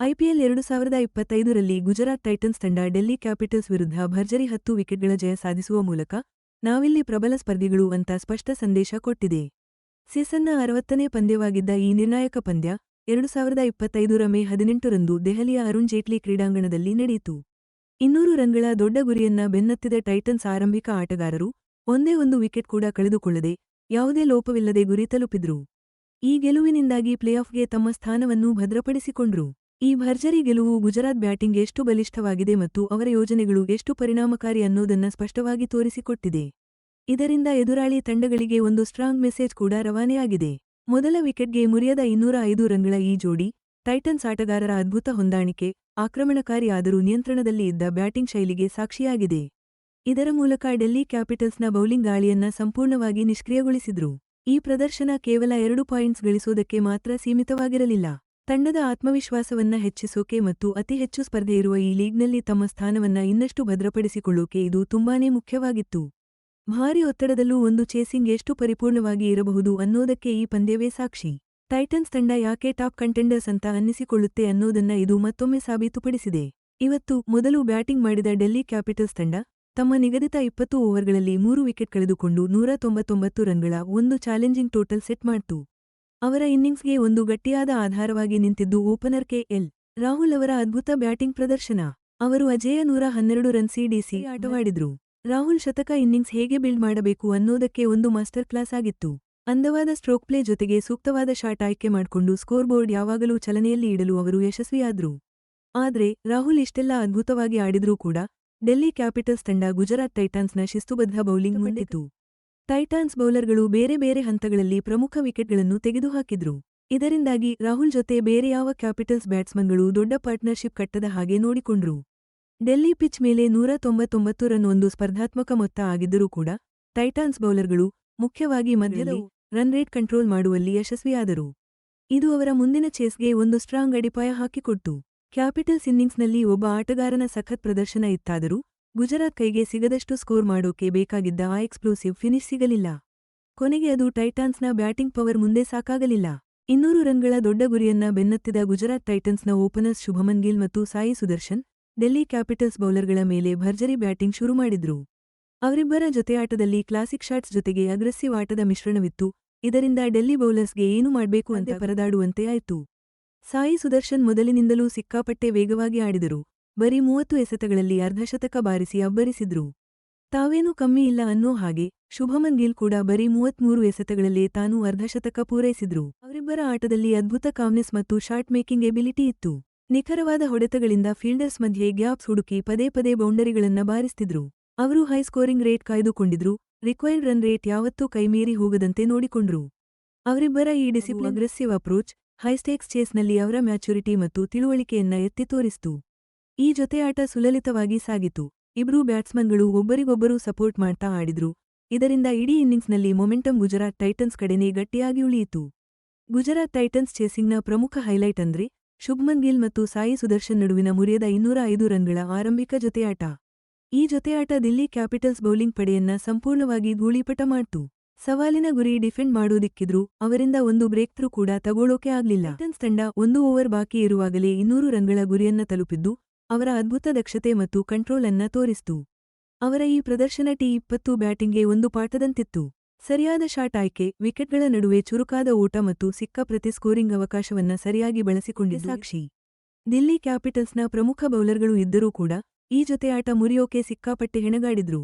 IPL 2025ರಲ್ಲಿ Gujarat Titans ತಂಡ Delhi capitals ವಿರುದ್ಧ ಭರ್ಜರಿ 10 ವಿಕೆಟ್ಗಳ ಜಯ ಸಾಧಿಸುವ ಮೂಲಕ ನಾವಿಲ್ಲಿ ಪ್ರಬಲ ಸ್ಪರ್ಧಿಗಳು ಅಂತ ಸ್ಪಷ್ಟ ಸಂದೇಶ ಕೊಟ್ಟಿದೆ. ಸೀಸನ್ನ 60ನೇ ಪಂದ್ಯವಾಗಿದ್ದ ಈ ನಿರ್ಣಾಯಕ ಪಂದ್ಯ 2025ರ ಮೇ 18ರಂದು ದೆಹಲಿಯ ಅರುಣ್ ಜೇಟ್ಲಿ ಕ್ರೀಡಾಂಗಣದಲ್ಲಿ ನಡೆಯಿತು. 200 ರನ್ಗಳ ದೊಡ್ಡ ಗುರಿಯನ್ನ ಬೆನ್ನತ್ತಿದ ಟೈಟನ್ಸ್ ಆರಂಭಿಕ ಆಟಗಾರರು ಒಂದೇ ಒಂದು ವಿಕೆಟ್ ಕೂಡ ಕಳೆದುಕೊಳ್ಳದೆ ಯಾವುದೇ ಲೋಪವಿಲ್ಲದೆ ಗುರಿ ತಲುಪಿದ್ರು. ಈ ಗೆಲುವಿನಿಂದಾಗಿ ಪ್ಲೇಆಫ್ಗೆ ತಮ್ಮ ಸ್ಥಾನವನ್ನು ಭದ್ರಪಡಿಸಿಕೊಂಡ್ರು. ಈ ಭರ್ಜರಿ ಗೆಲುವು ಗುಜರಾತ್ ಬ್ಯಾಟಿಂಗ್ ಎಷ್ಟು ಬಲಿಷ್ಠವಾಗಿದೆ ಮತ್ತು ಅವರ ಯೋಜನೆಗಳು ಎಷ್ಟು ಪರಿಣಾಮಕಾರಿ ಅನ್ನೋದನ್ನ ಸ್ಪಷ್ಟವಾಗಿ ತೋರಿಸಿಕೊಟ್ಟಿದೆ. ಇದರಿಂದ ಎದುರಾಳಿ ತಂಡಗಳಿಗೆ ಒಂದು ಸ್ಟ್ರಾಂಗ್ ಮೆಸೇಜ್ ಕೂಡ ರವಾನೆಯಾಗಿದೆ. ಮೊದಲ ವಿಕೆಟ್ಗೆ ಮುರಿಯದ 205 ರನ್ಗಳ ಈ ಜೋಡಿ ಟೈಟನ್ಸ್ ಆಟಗಾರರ ಅದ್ಭುತ ಹೊಂದಾಣಿಕೆ, ಆಕ್ರಮಣಕಾರಿ ಆದರೂ ನಿಯಂತ್ರಣದಲ್ಲಿ ಇದ್ದ ಬ್ಯಾಟಿಂಗ್ ಶೈಲಿಗೆ ಸಾಕ್ಷಿಯಾಗಿದೆ. ಇದರ ಮೂಲಕ ಡೆಲ್ಲಿ ಕ್ಯಾಪಿಟಲ್ಸ್ನ ಬೌಲಿಂಗ್ ದಾಳಿಯನ್ನ ಸಂಪೂರ್ಣವಾಗಿ ನಿಷ್ಕ್ರಿಯಗೊಳಿಸಿದ್ರು. ಈ ಪ್ರದರ್ಶನ ಕೇವಲ 2 ಪಾಯಿಂಟ್ಸ್ ಗಳಿಸೋದಕ್ಕೆ ಮಾತ್ರ ಸೀಮಿತವಾಗಿರಲಿಲ್ಲ. ತಂಡದ ಆತ್ಮವಿಶ್ವಾಸವನ್ನ ಹೆಚ್ಚಿಸೋಕೆ ಮತ್ತು ಅತಿ ಹೆಚ್ಚು ಸ್ಪರ್ಧೆಯಿರುವ ಈ ಲೀಗ್ನಲ್ಲಿ ತಮ್ಮ ಸ್ಥಾನವನ್ನ ಇನ್ನಷ್ಟು ಭದ್ರಪಡಿಸಿಕೊಳ್ಳೋಕೆ ಇದು ತುಂಬಾನೇ ಮುಖ್ಯವಾಗಿತ್ತು. ಭಾರೀ ಒತ್ತಡದಲ್ಲೂ ಒಂದು ಚೇಸಿಂಗ್ ಎಷ್ಟು ಪರಿಪೂರ್ಣವಾಗಿ ಇರಬಹುದು ಅನ್ನೋದಕ್ಕೆ ಈ ಪಂದ್ಯವೇ ಸಾಕ್ಷಿ. ಟೈಟನ್ಸ್ ತಂಡ ಯಾಕೆ ಟಾಪ್ ಕಂಟೆಂಡರ್ಸ್ ಅಂತ ಅನ್ನಿಸಿಕೊಳ್ಳುತ್ತೆ ಅನ್ನೋದನ್ನ ಇದು ಮತ್ತೊಮ್ಮೆ ಸಾಬೀತುಪಡಿಸಿದೆ. ಇವತ್ತು ಮೊದಲು ಬ್ಯಾಟಿಂಗ್ ಮಾಡಿದ ಡೆಲ್ಲಿ ಕ್ಯಾಪಿಟಲ್ಸ್ ತಂಡ ತಮ್ಮ ನಿಗದಿತ 20 ಓವರ್ಗಳಲ್ಲಿ 3 ವಿಕೆಟ್ ಕಳೆದುಕೊಂಡು 199 ರನ್ಗಳ ಒಂದು ಚಾಲೆಂಜಿಂಗ್ ಟೋಟಲ್ ಸೆಟ್ ಮಾಡ್ತು. ಅವರ ಇನ್ನಿಂಗ್ಸ್ಗೆ ಒಂದು ಗಟ್ಟಿಯಾದ ಆಧಾರವಾಗಿ ನಿಂತಿದ್ದು ಓಪನರ್ ಕೆ.ಎಲ್. ರಾಹುಲ್ ಅವರ ಅದ್ಭುತ ಬ್ಯಾಟಿಂಗ್ ಪ್ರದರ್ಶನ. ಅವರು ಅಜೇಯ 112 ರನ್ ಸಿಡಿಸಿ ಆಟವಾಡಿದ್ರು. ರಾಹುಲ್ ಶತಕ ಇನ್ನಿಂಗ್ಸ್ ಹೇಗೆ ಬಿಲ್ಡ್ ಮಾಡಬೇಕು ಅನ್ನೋದಕ್ಕೆ ಒಂದು ಮಾಸ್ಟರ್ ಕ್ಲಾಸ್ ಆಗಿತ್ತು. ಅಂದವಾದ ಸ್ಟ್ರೋಕ್ ಪ್ಲೇ ಜೊತೆಗೆ ಸೂಕ್ತವಾದ ಶಾಟ್ ಆಯ್ಕೆ ಮಾಡ್ಕೊಂಡು ಸ್ಕೋರ್ ಬೋರ್ಡ್ ಯಾವಾಗಲೂ ಚಲನೆಯಲ್ಲಿ ಇಡಲು ಅವರು ಯಶಸ್ವಿಯಾದ್ರು. ಆದ್ರೆ ರಾಹುಲ್ ಇಷ್ಟೆಲ್ಲ ಅದ್ಭುತವಾಗಿ ಆಡಿದ್ರೂ ಕೂಡ ಡೆಲ್ಲಿ ಕ್ಯಾಪಿಟಲ್ಸ್ ತಂಡ ಗುಜರಾತ್ ಟೈಟಾನ್ಸ್ನ ಶಿಸ್ತುಬದ್ಧ ಬೌಲಿಂಗ್ ಮುಂದಿತ್ತು. ಟೈಟಾನ್ಸ್ ಬೌಲರ್ಗಳು ಬೇರೆ ಬೇರೆ ಹಂತಗಳಲ್ಲಿ ಪ್ರಮುಖ ವಿಕೆಟ್ಗಳನ್ನು ತೆಗೆದುಹಾಕಿದ್ರು. ಇದರಿಂದಾಗಿ ರಾಹುಲ್ ಜೊತೆ ಬೇರೆ ಯಾವ ಕ್ಯಾಪಿಟಲ್ಸ್ ಬ್ಯಾಟ್ಸ್ಮನ್ಗಳು ದೊಡ್ಡ ಪಾರ್ಟ್ನರ್ಶಿಪ್ ಕಟ್ಟದ ಹಾಗೆ ನೋಡಿಕೊಂಡ್ರು. ಡೆಲ್ಲಿ ಪಿಚ್ ಮೇಲೆ 199 ರನ್ ಒಂದು ಸ್ಪರ್ಧಾತ್ಮಕ ಮೊತ್ತ ಆಗಿದ್ದರೂ ಕೂಡ ಟೈಟಾನ್ಸ್ ಬೌಲರ್ಗಳು, ಮುಖ್ಯವಾಗಿ ಮಧ್ಯದಲ್ಲಿ, ರನ್ ರೇಟ್ ಕಂಟ್ರೋಲ್ ಮಾಡುವಲ್ಲಿ ಯಶಸ್ವಿಯಾದರು. ಇದು ಅವರ ಮುಂದಿನ ಚೇಸ್ಗೆ ಒಂದು ಸ್ಟ್ರಾಂಗ್ ಅಡಿಪಾಯ ಹಾಕಿಕೊಟ್ಟು. ಕ್ಯಾಪಿಟಲ್ಸ್ ಇನ್ನಿಂಗ್ಸ್ನಲ್ಲಿ ಒಬ್ಬ ಆಟಗಾರನ ಸಖತ್ ಪ್ರದರ್ಶನ ಇತ್ತಾದರೂ ಗುಜರಾತ್ ಕೈಗೆ ಸಿಗದಷ್ಟು ಸ್ಕೋರ್ ಮಾಡೋಕೆ ಬೇಕಾಗಿದ್ದ ಆ ಎಕ್ಸ್ಪ್ಲೋಸಿವ್ ಫಿನಿಶ್ ಸಿಗಲಿಲ್ಲ. ಕೊನೆಗೆ ಅದು ಟೈಟಾನ್ಸ್ನ ಬ್ಯಾಟಿಂಗ್ ಪವರ್ ಮುಂದೆ ಸಾಕಾಗಲಿಲ್ಲ. 200 ರನ್ಗಳ ದೊಡ್ಡ ಗುರಿಯನ್ನ ಬೆನ್ನತ್ತಿದ ಗುಜರಾತ್ ಟೈಟನ್ಸ್ನ ಓಪನರ್ಸ್ ಶುಭಮನ್ ಗಿಲ್ ಮತ್ತು ಸಾಯಿ ಸುದರ್ಶನ್ ಡೆಲ್ಲಿ ಕ್ಯಾಪಿಟಲ್ಸ್ ಬೌಲರ್ಗಳ ಮೇಲೆ ಭರ್ಜರಿ ಬ್ಯಾಟಿಂಗ್ ಶುರು ಮಾಡಿದ್ರು. ಅವರಿಬ್ಬರ ಜೊತೆಯಾಟದಲ್ಲಿ ಕ್ಲಾಸಿಕ್ ಶಾಟ್ಸ್ ಜೊತೆಗೆ ಅಗ್ರೆಸಿವ್ ಆಟದ ಮಿಶ್ರಣವಿತ್ತು. ಇದರಿಂದ ಡೆಲ್ಲಿ ಬೌಲರ್ಸ್ಗೆ ಏನು ಮಾಡ್ಬೇಕು ಅಂತ ಪರದಾಡುವಂತೆ ಆಯ್ತು. ಸಾಯಿ ಸುದರ್ಶನ್ ಮೊದಲಿನಿಂದಲೂ ಸಿಕ್ಕಾಪಟ್ಟೆ ವೇಗವಾಗಿ ಆಡಿದರು. ಬರೀ 30 ಎಸೆತಗಳಲ್ಲಿ ಅರ್ಧಶತಕ ಬಾರಿಸಿ ಅಬ್ಬರಿಸಿದ್ರು. ತಾವೇನೂ ಕಮ್ಮಿ ಇಲ್ಲ ಅನ್ನೋ ಹಾಗೆ ಶುಭಮನ್ ಗಿಲ್ ಕೂಡ ಬರೀ 33 ಎಸೆತಗಳಲ್ಲೇ ತಾನೂ ಅರ್ಧಶತಕ ಪೂರೈಸಿದ್ರು. ಅವರಿಬ್ಬರ ಆಟದಲ್ಲಿ ಅದ್ಭುತ ಕಾಮ್ನೆಸ್ ಮತ್ತು ಶಾಟ್ ಮೇಕಿಂಗ್ ಎಬಿಲಿಟಿ ಇತ್ತು. ನಿಖರವಾದ ಹೊಡೆತಗಳಿಂದ ಫೀಲ್ಡರ್ಸ್ ಮಧ್ಯೆ ಗ್ಯಾಪ್ಸ್ ಹುಡುಕಿ ಪದೇ ಪದೇ ಬೌಂಡರಿಗಳನ್ನ ಬಾರಿಸ್ತಿದ್ರು. ಅವರು ಹೈ ಸ್ಕೋರಿಂಗ್ ರೇಟ್ ಕಾಯ್ದುಕೊಂಡಿದ್ರು. ರಿಕ್ವೈರ್ಡ್ ರನ್ ರೇಟ್ ಯಾವತ್ತೂ ಕೈಮೀರಿ ಹೋಗದಂತೆ ನೋಡಿಕೊಂಡ್ರು. ಅವರಿಬ್ಬರ ಈ ಡಿಸಿಪ್ಲಿನ್, ಅಗ್ರೆಸಿವ್ ಅಪ್ರೋಚ್ ಹೈಸ್ಟೇಕ್ಸ್ ಚೇಸ್ನಲ್ಲಿ ಅವರ ಮ್ಯಾಚುರಿಟಿ ಮತ್ತು ತಿಳುವಳಿಕೆಯನ್ನ ಎತ್ತಿ ತೋರಿಸ್ತು. ಈ ಜೊತೆಯಾಟ ಸುಲಲಿತವಾಗಿ ಸಾಗಿತು. ಇಬ್ರೂ ಬ್ಯಾಟ್ಸ್ಮನ್ಗಳು ಒಬ್ಬರಿಗೊಬ್ಬರು ಸಪೋರ್ಟ್ ಮಾಡ್ತಾ ಆಡಿದ್ರು. ಇದರಿಂದ ಇಡೀ ಇನ್ನಿಂಗ್ಸ್ನಲ್ಲಿ ಮೊಮೆಂಟಮ್ ಗುಜರಾತ್ ಟೈಟನ್ಸ್ ಕಡೆನೇ ಗಟ್ಟಿಯಾಗಿ ಉಳಿಯಿತು. ಗುಜರಾತ್ ಟೈಟನ್ಸ್ ಚೇಸಿಂಗ್ನ ಪ್ರಮುಖ ಹೈಲೈಟ್ ಅಂದ್ರೆ ಶುಭ್ಮನ್ ಗಿಲ್ ಮತ್ತು ಸಾಯಿ ಸುದರ್ಶನ್ ನಡುವಿನ ಮುರಿಯದ 205 ರನ್ಗಳ ಆರಂಭಿಕ ಜೊತೆಯಾಟ. ಈ ಜೊತೆಯಾಟ ದಿಲ್ಲಿ ಕ್ಯಾಪಿಟಲ್ಸ್ ಬೌಲಿಂಗ್ ಪಡೆಯನ್ನ ಸಂಪೂರ್ಣವಾಗಿ ಧೂಳೀಪಟ ಮಾಡ್ತು. ಸವಾಲಿನ ಗುರಿ ಡಿಫೆಂಡ್ ಮಾಡೋದಿಕ್ಕಿದ್ರೂ ಅವರಿಂದ ಒಂದು ಬ್ರೇಕ್ ಥ್ರೂ ಕೂಡ ತಗೊಳ್ಳೋಕೆ ಆಗ್ಲಿಲ್ಲ. ಟೈಟನ್ಸ್ ತಂಡ 1 ಓವರ್ ಬಾಕಿ ಇರುವಾಗಲೇ 200 ರನ್ಗಳ ಗುರಿಯನ್ನ ತಲುಪಿದ್ದು ಅವರ ಅದ್ಭುತ ದಕ್ಷತೆ ಮತ್ತು ಕಂಟ್ರೋಲ್ ಅನ್ನ ತೋರಿಸ್ತು. ಅವರ ಈ ಪ್ರದರ್ಶನ ಟಿ20 ಬ್ಯಾಟಿಂಗ್ಗೆ ಒಂದು ಪಾಠದಂತಿತ್ತು. ಸರಿಯಾದ ಶಾಟ್ ಆಯ್ಕೆ, ವಿಕೆಟ್ಗಳ ನಡುವೆ ಚುರುಕಾದ ಓಟ ಮತ್ತು ಸಿಕ್ಕ ಪ್ರತಿ ಸ್ಕೋರಿಂಗ್ ಅವಕಾಶವನ್ನ ಸರಿಯಾಗಿ ಬಳಸಿಕೊಂಡಿದ್ದ ಸಾಕ್ಷಿ. ದಿಲ್ಲಿ ಕ್ಯಾಪಿಟಲ್ಸ್ನ ಪ್ರಮುಖ ಬೌಲರ್ಗಳು ಇದ್ದರೂ ಕೂಡ ಈ ಜೊತೆಯಾಟ ಮುರಿಯೋಕೆ ಸಿಕ್ಕಾಪಟ್ಟೆ ಹೆಣಗಾಡಿದ್ರು.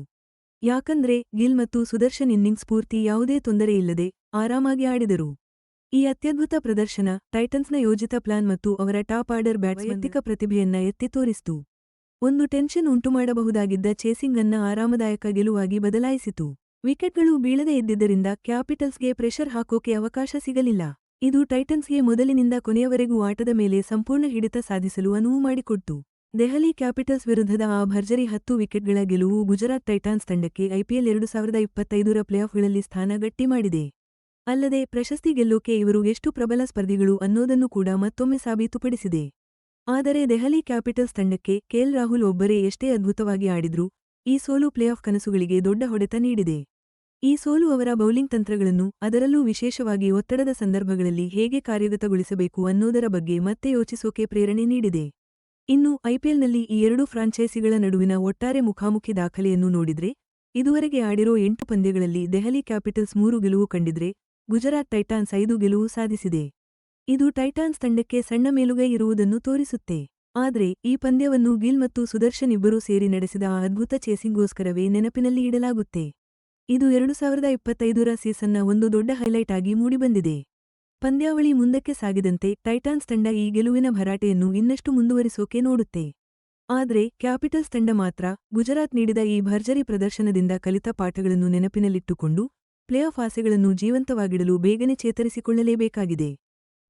ಯಾಕಂದ್ರೆ ಗಿಲ್ ಮತ್ತು ಸುದರ್ಶನ್ ಇನ್ನಿಂಗ್ಸ್ ಪೂರ್ತಿ ಯಾವುದೇ ತೊಂದರೆಯಿಲ್ಲದೆ ಆರಾಮಾಗಿ ಆಡಿದರು. ಈ ಅತ್ಯದ್ಭುತ ಪ್ರದರ್ಶನ ಟೈಟನ್ಸ್ನ ಯೋಜಿತ ಪ್ಲಾನ್ ಮತ್ತು ಅವರ ಟಾಪ್ ಆರ್ಡರ್ ಬ್ಯಾಟ್ಸ್ಮನ್ ವೈಯಕ್ತಿಕ ಪ್ರತಿಭೆಯನ್ನ ಎತ್ತಿ ತೋರಿಸ್ತು. ಒಂದು ಟೆನ್ಷನ್ ಉಂಟುಮಾಡಬಹುದಾಗಿದ್ದ ಚೇಸಿಂಗ್ ಅನ್ನ ಆರಾಮದಾಯಕ ಗೆಲುವಾಗಿ ಬದಲಾಯಿಸಿತು. ವಿಕೆಟ್ಗಳು ಬೀಳದೆ ಇದ್ದಿದ್ದರಿಂದ ಕ್ಯಾಪಿಟಲ್ಸ್ಗೆ ಪ್ರೆಷರ್ ಹಾಕೋಕೆ ಅವಕಾಶ ಸಿಗಲಿಲ್ಲ. ಇದು ಟೈಟನ್ಸ್ಗೆ ಮೊದಲಿನಿಂದ ಕೊನೆಯವರೆಗೂ ಆಟದ ಮೇಲೆ ಸಂಪೂರ್ಣ ಹಿಡಿತ ಸಾಧಿಸಲು ಅನುವು ಮಾಡಿಕೊಡ್ತು. ದೆಹಲಿ ಕ್ಯಾಪಿಟಲ್ಸ್ ವಿರುದ್ಧದ ಆ ಭರ್ಜರಿ 10 ವಿಕೆಟ್ಗಳ ಗೆಲುವು ಗುಜರಾತ್ ಟೈಟಾನ್ಸ್ ತಂಡಕ್ಕೆ ಐಪಿಎಲ್ 2025ರ ಪ್ಲೇಆಫ್ಗಳಲ್ಲಿ ಸ್ಥಾನ ಗಟ್ಟಿ ಮಾಡಿದೆ. ಅಲ್ಲದೆ ಪ್ರಶಸ್ತಿ ಗೆಲ್ಲೋಕೆ ಇವರು ಎಷ್ಟು ಪ್ರಬಲ ಸ್ಪರ್ಧಿಗಳು ಅನ್ನೋದನ್ನು ಕೂಡ ಮತ್ತೊಮ್ಮೆ ಸಾಬೀತುಪಡಿಸಿದೆ. ಆದರೆ ದೆಹಲಿ ಕ್ಯಾಪಿಟಲ್ಸ್ ತಂಡಕ್ಕೆ ಕೆ.ಎಲ್. ರಾಹುಲ್ ಒಬ್ಬರೇ ಎಷ್ಟೇ ಅದ್ಭುತವಾಗಿ ಆಡಿದ್ರೂ ಈ ಸೋಲು ಪ್ಲೇಆಫ್ ಕನಸುಗಳಿಗೆ ದೊಡ್ಡ ಹೊಡೆತ ನೀಡಿದೆ. ಈ ಸೋಲು ಅವರ ಬೌಲಿಂಗ್ ತಂತ್ರಗಳನ್ನು, ಅದರಲ್ಲೂ ವಿಶೇಷವಾಗಿ ಒತ್ತಡದ ಸಂದರ್ಭಗಳಲ್ಲಿ ಹೇಗೆ ಕಾರ್ಯಗತಗೊಳಿಸಬೇಕು ಅನ್ನೋದರ ಬಗ್ಗೆ ಮತ್ತೆ ಯೋಚಿಸೋಕೆ ಪ್ರೇರಣೆ ನೀಡಿದೆ. ಇನ್ನು ಐಪಿಎಲ್ನಲ್ಲಿ ಈ ಎರಡೂ ಫ್ರಾಂಚೈಸಿಗಳ ನಡುವಿನ ಒಟ್ಟಾರೆ ಮುಖಾಮುಖಿ ದಾಖಲೆಯನ್ನು ನೋಡಿದ್ರೆ, ಇದುವರೆಗೆ ಆಡಿರೋ 8 ಪಂದ್ಯಗಳಲ್ಲಿ ದೆಹಲಿ ಕ್ಯಾಪಿಟಲ್ಸ್ 3 ಗೆಲುವು ಕಂಡಿದ್ರೆ, ಗುಜರಾತ್ ಟೈಟಾನ್ಸ್ 5 ಗೆಲುವು ಸಾಧಿಸಿದೆ. ಇದು ಟೈಟಾನ್ಸ್ ತಂಡಕ್ಕೆ ಸಣ್ಣ ಮೇಲುಗೈ ಇರುವುದನ್ನು ತೋರಿಸುತ್ತೆ. ಆದ್ರೆ ಈ ಪಂದ್ಯವನ್ನು ಗಿಲ್ ಮತ್ತು ಸುದರ್ಶನ್ ಇಬ್ಬರೂ ಸೇರಿ ನಡೆಸಿದ ಆ ಅದ್ಭುತ ಚೇಸಿಂಗ್ಗೋಸ್ಕರವೇ ನೆನಪಿನಲ್ಲಿ ಇಡಲಾಗುತ್ತೆ. ಇದು 2025ರ ಸೀಸನ್ನ ಒಂದು ದೊಡ್ಡ ಹೈಲೈಟ್ ಆಗಿ ಮೂಡಿಬಂದಿದೆ. ಪಂದ್ಯಾವಳಿ ಮುಂದಕ್ಕೆ ಸಾಗಿದಂತೆ ಟೈಟಾನ್ಸ್ ತಂಡ ಈ ಗೆಲುವಿನ ಭರಾಟೆಯನ್ನು ಇನ್ನಷ್ಟು ಮುಂದುವರಿಸೋಕೆ ನೋಡುತ್ತೆ. ಆದ್ರೆ ಕ್ಯಾಪಿಟಲ್ಸ್ ತಂಡ ಮಾತ್ರ ಗುಜರಾತ್ ನೀಡಿದ ಈ ಭರ್ಜರಿ ಪ್ರದರ್ಶನದಿಂದ ಕಲಿತ ಪಾಠಗಳನ್ನು ನೆನಪಿನಲ್ಲಿಟ್ಟುಕೊಂಡು ಪ್ಲೇಆಫ್ ಆಸೆಗಳನ್ನು ಜೀವಂತವಾಗಿಡಲು ಬೇಗನೆ ಚೇತರಿಸಿಕೊಳ್ಳಲೇಬೇಕಾಗಿದೆ.